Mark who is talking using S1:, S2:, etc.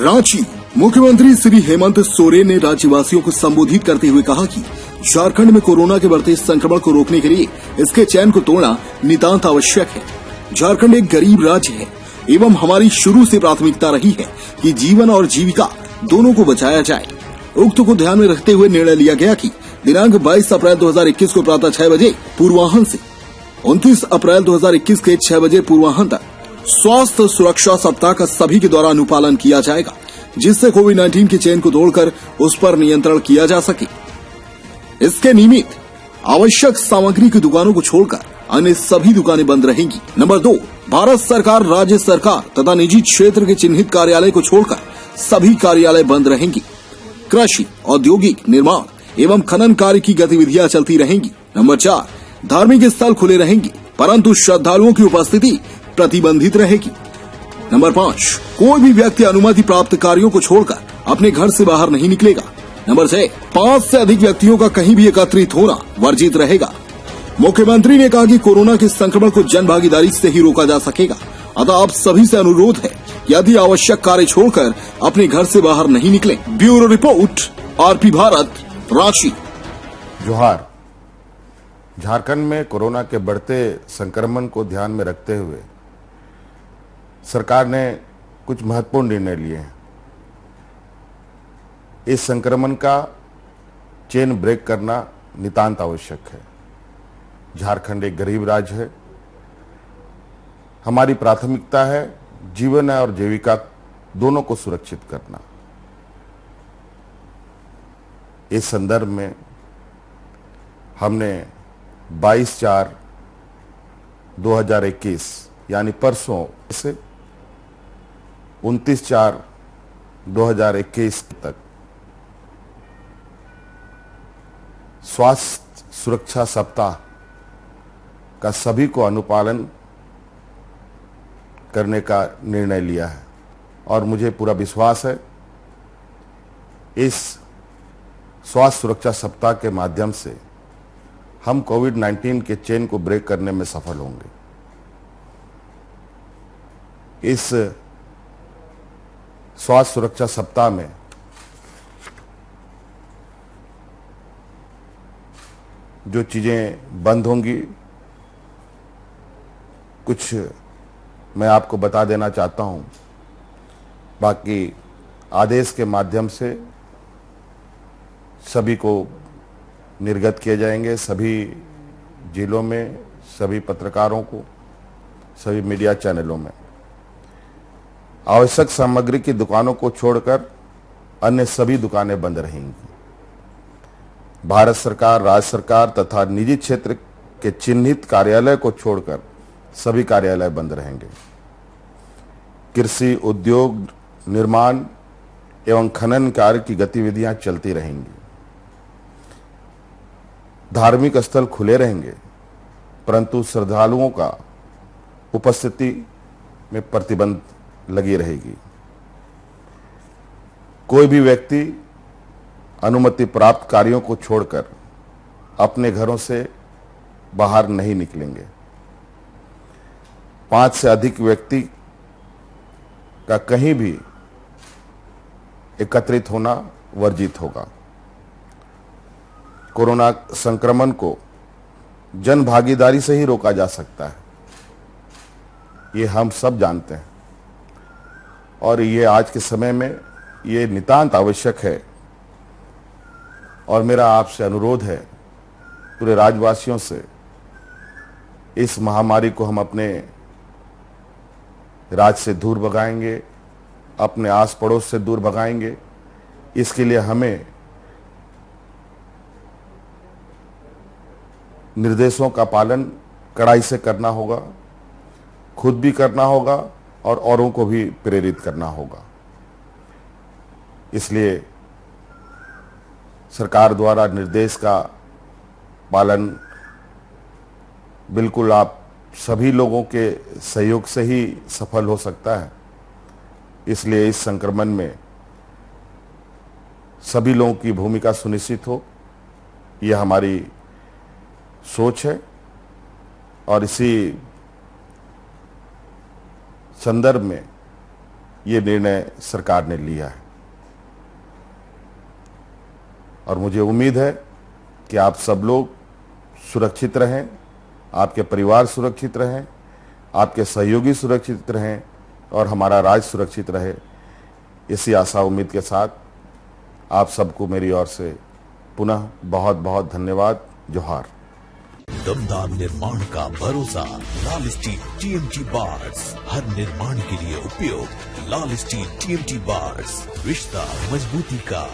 S1: रांची। मुख्यमंत्री श्री हेमंत सोरेन ने राज्यवासियों को संबोधित करते हुए कहा कि झारखंड में कोरोना के बढ़ते संक्रमण को रोकने के लिए इसके चैन को तोड़ना नितांत आवश्यक है। झारखंड एक गरीब राज्य है एवं हमारी शुरू से प्राथमिकता रही है कि जीवन और जीविका दोनों को बचाया जाए। उक्त को ध्यान में रखते हुए निर्णय लिया गया कि दिनांक 22 अप्रैल 2021 को प्रातः 6 बजे पूर्वाह्न से 29 अप्रैल 2021 के 6 बजे पूर्वाह्न तक स्वास्थ्य सुरक्षा सप्ताह का सभी के द्वारा अनुपालन किया जाएगा, जिससे कोविड-19 के चेन को तोड़कर उस पर नियंत्रण किया जा सके। इसके निमित्त आवश्यक सामग्री की दुकानों को छोड़कर अन्य सभी दुकानें बंद रहेंगी। नंबर 2, भारत सरकार, राज्य सरकार तथा निजी क्षेत्र के चिन्हित कार्यालय को छोड़कर सभी कार्यालय बंद रहेंगी। कृषि, औद्योगिक, निर्माण एवं खनन कार्य की गतिविधियां चलती रहेंगी। नंबर 4, धार्मिक स्थल खुले रहेंगे, परंतु श्रद्धालुओं की उपस्थिति प्रतिबंधित रहेगी। नंबर 5, कोई भी व्यक्ति अनुमति प्राप्त कार्यों को छोड़कर अपने घर से बाहर नहीं निकलेगा। नंबर 6, 5 से अधिक व्यक्तियों का कहीं भी एकत्रित होना वर्जित रहेगा। मुख्यमंत्री ने कहा कि कोरोना के संक्रमण को जन भागीदारी से ही रोका जा सकेगा, अतः आप सभी से अनुरोध है कि यदि आवश्यक कार्य छोड़कर अपने घर से बाहर नहीं निकलें। Bureau report, RP Bharat, Ranchi.
S2: जोहार। झारखंड में कोरोना के बढ़ते संक्रमण को ध्यान में रखते हुए सरकार ने कुछ महत्वपूर्ण निर्णय लिए हैं। इस संक्रमण का चेन ब्रेक करना नितांत आवश्यक है। झारखंड एक गरीब राज्य है। हमारी प्राथमिकता है जीवन और जीविका दोनों को सुरक्षित करना। इस संदर्भ में हमने 22/4/2021 यानी परसों से 29/4/2021 तक स्वास्थ्य सुरक्षा सप्ताह का सभी को अनुपालन करने का निर्णय लिया है और मुझे पूरा विश्वास है इस स्वास्थ्य सुरक्षा सप्ताह के माध्यम से हम कोविड-19 के चेन को ब्रेक करने में सफल होंगे। इस स्वास्थ्य सुरक्षा सप्ताह में जो चीजें बंद होंगी कुछ मैं आपको बता देना चाहता हूं, बाकी आदेश के माध्यम से सभी को निर्गत किए जाएंगे। सभी जिलों में, सभी पत्रकारों को, सभी मीडिया चैनलों में। आवश्यक सामग्री की दुकानों को छोड़कर अन्य सभी दुकानें बंद रहेंगी। भारत सरकार, राज्य सरकार तथा निजी क्षेत्र के चिन्हित कार्यालय को छोड़कर सभी कार्यालय बंद रहेंगे। कृषि, उद्योग, निर्माण एवं खनन कार्य की गतिविधियां चलती रहेंगी। धार्मिक स्थल खुले रहेंगे, परंतु श्रद्धालुओं का उपस्थिति में प्रतिबंध लगी रहेगी। कोई भी व्यक्ति अनुमति प्राप्त कार्यों को छोड़कर अपने घरों से बाहर नहीं निकलेंगे। 5 से अधिक व्यक्ति का कहीं भी एकत्रित होना वर्जित होगा। कोरोना संक्रमण को जन भागीदारी से ही रोका जा सकता है, ये हम सब जानते हैं और ये आज के समय में ये नितांत आवश्यक है। और मेरा आपसे अनुरोध है, पूरे राज्यवासियों से, इस महामारी को हम अपने राज्य से दूर भगाएंगे, अपने आस पड़ोस से दूर भगाएंगे। इसके लिए हमें निर्देशों का पालन कड़ाई से करना होगा, खुद भी करना होगा और औरों को भी प्रेरित करना होगा। इसलिए सरकार द्वारा निर्देश का पालन बिल्कुल आप सभी लोगों के सहयोग से ही सफल हो सकता है। इसलिए इस संक्रमण में सभी लोगों की भूमिका सुनिश्चित हो, यह हमारी सोच है। और इसी संदर्भ में ये निर्णय सरकार ने लिया है। और मुझे उम्मीद है कि आप सब लोग सुरक्षित रहें, आपके परिवार सुरक्षित रहें, आपके सहयोगी सुरक्षित रहें और हमारा राज्य सुरक्षित रहे। इसी आशा उम्मीद के साथ आप सबको मेरी ओर से पुनः बहुत बहुत धन्यवाद। जोहार।
S3: दमदार निर्माण का भरोसा लाल स्टील टीएमटी बार्स, हर निर्माण के लिए उपयोग लाल स्टील टीएमटी बार्स, रिश्ता मजबूती का।